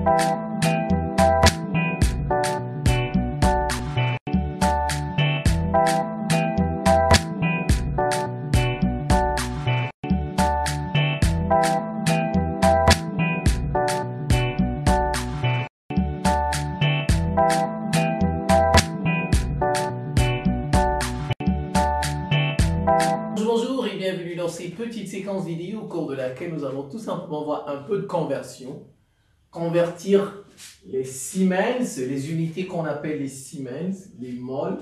Bonjour et bienvenue dans cette petite séquence vidéo au cours de laquelle nous allons tout simplement voir un peu de conversion. Convertir les Siemens, les unités qu'on appelle les Siemens, les moles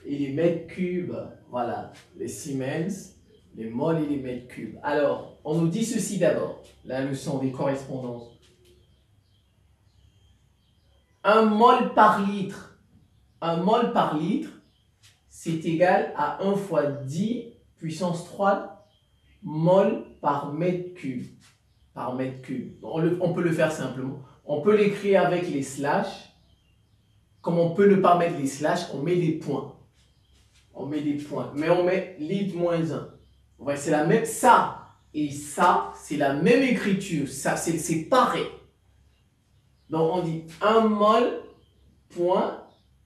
et les mètres cubes. Voilà, les Siemens, les moles et les mètres cubes. Alors, on nous dit ceci d'abord, la leçon des correspondances. Un mol par litre, c'est égal à 1 fois 10 puissance 3 mol par mètre cube. On peut le faire simplement. On peut l'écrire avec les slash. Comme on peut ne pas mettre les slash, on met des points. Mais on met litre moins 1. Ouais, c'est la même, ça et ça, c'est la même écriture. Ça, c'est pareil. Donc on dit 1 mol point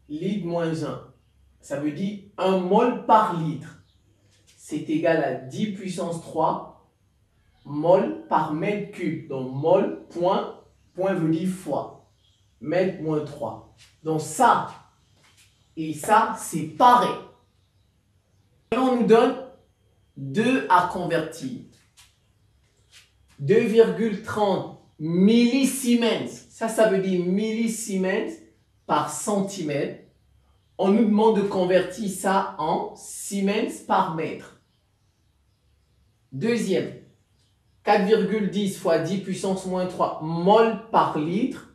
litre moins 1. Ça veut dire 1 mol par litre. C'est égal à 10 puissance 3 mol par mètre cube. Donc mol, point veut dire fois. Mètre moins 3. Donc ça et ça, c'est pareil. On nous donne 2 à convertir. 2,30 millisiemens. Ça veut dire millisiemens par centimètre. On nous demande de convertir ça en Siemens par mètre. Deuxième, 4,10 fois 10 puissance moins 3 mol par litre.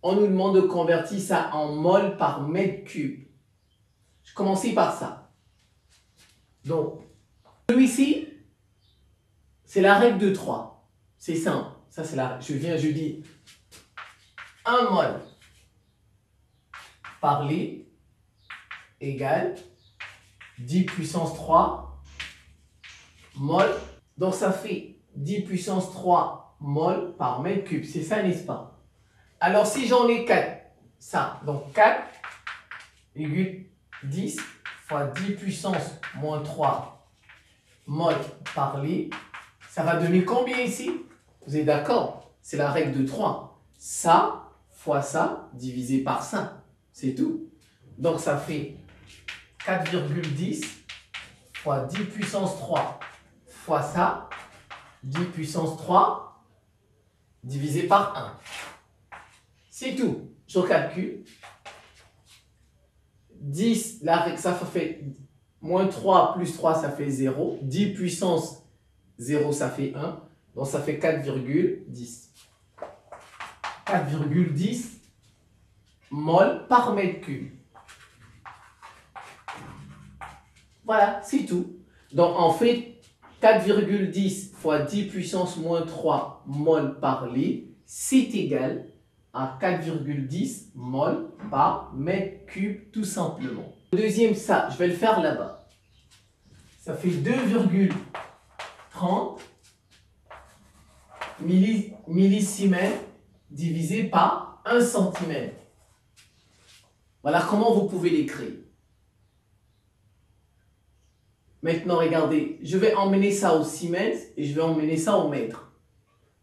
On nous demande de convertir ça en mol par mètre cube. Je commence par ça. Donc, celui-ci, c'est la règle de 3. C'est simple. Ça, c'est la règle. Je dis 1 mol par litre égale 10 puissance 3 mol. Donc, ça fait 10 puissance 3 mol par mètre cube. C'est ça, n'est-ce pas? Alors, si j'en ai 4, ça, donc 4,10 fois 10 puissance moins 3 mol par litre, ça va donner combien ici? Vous êtes d'accord? C'est la règle de 3. Ça fois ça divisé par ça. C'est tout. Donc, ça fait 4,10 fois 10 puissance 3 fois ça, 10 puissance 3 divisé par 1. C'est tout. Je calcule. 10, la règle, ça fait moins 3 plus 3, ça fait 0. 10 puissance 0, ça fait 1. Donc, ça fait 4,10. 4,10 mol par mètre cube. Voilà, c'est tout. Donc, en fait, 4,10 fois 10 puissance moins 3 mol par litre, c'est égal à 4,10 mol par mètre cube, tout simplement. Le deuxième, ça, je vais le faire là-bas. Ça fait 2,30 millisiemens divisé par 1 cm. Voilà comment vous pouvez l'écrire. Maintenant, regardez, je vais emmener ça au Siemens et je vais emmener ça au mètre.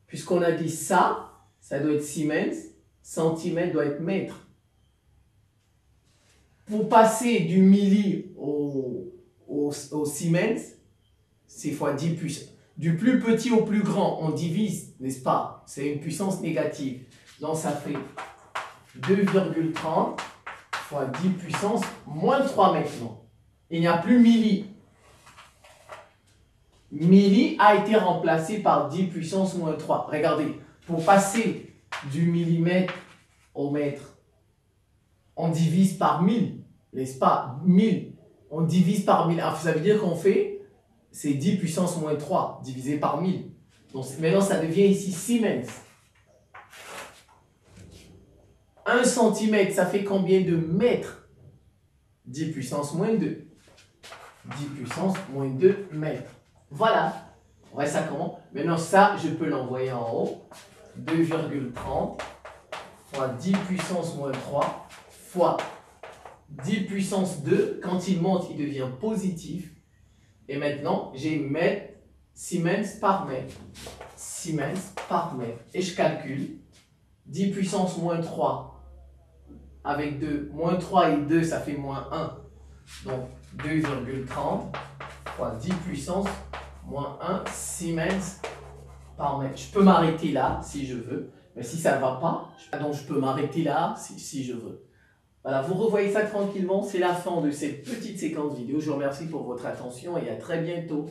Puisqu'on a dit ça doit être Siemens, centimètre doit être mètre. Pour passer du milli au Siemens, c'est fois 10 puissance. Du plus petit au plus grand, on divise, n'est-ce pas? C'est une puissance négative. Donc, ça fait 2,30 fois 10 puissance moins 3 maintenant. Il n'y a plus milli. Milli a été remplacé par 10 puissance moins 3. Regardez, pour passer du millimètre au mètre, on divise par 1000, n'est-ce pas? 1000, on divise par 1000. Alors, ça veut dire qu'on fait, c'est 10 puissance moins 3 divisé par 1000. Donc, maintenant, ça devient ici Siemens. 1 cm, ça fait combien de mètres? 10 puissance moins 2. 10 puissance moins 2 mètres. Voilà. On voit ça comment? Maintenant, ça, je peux l'envoyer en haut. 2,30 fois 10 puissance moins 3 fois 10 puissance 2. Quand il monte, il devient positif. Et maintenant, j'ai mètre, Siemens par mètre. Siemens par mètre. Et je calcule 10 puissance moins 3 avec 2. Moins 3 et 2, ça fait moins 1. Donc 2,30 fois 10 puissance moins 1 Siemens par mètre. Je peux m'arrêter là si je veux. Mais si ça ne va pas, donc je peux m'arrêter là si je veux. Voilà, vous revoyez ça tranquillement. C'est la fin de cette petite séquence vidéo. Je vous remercie pour votre attention et à très bientôt.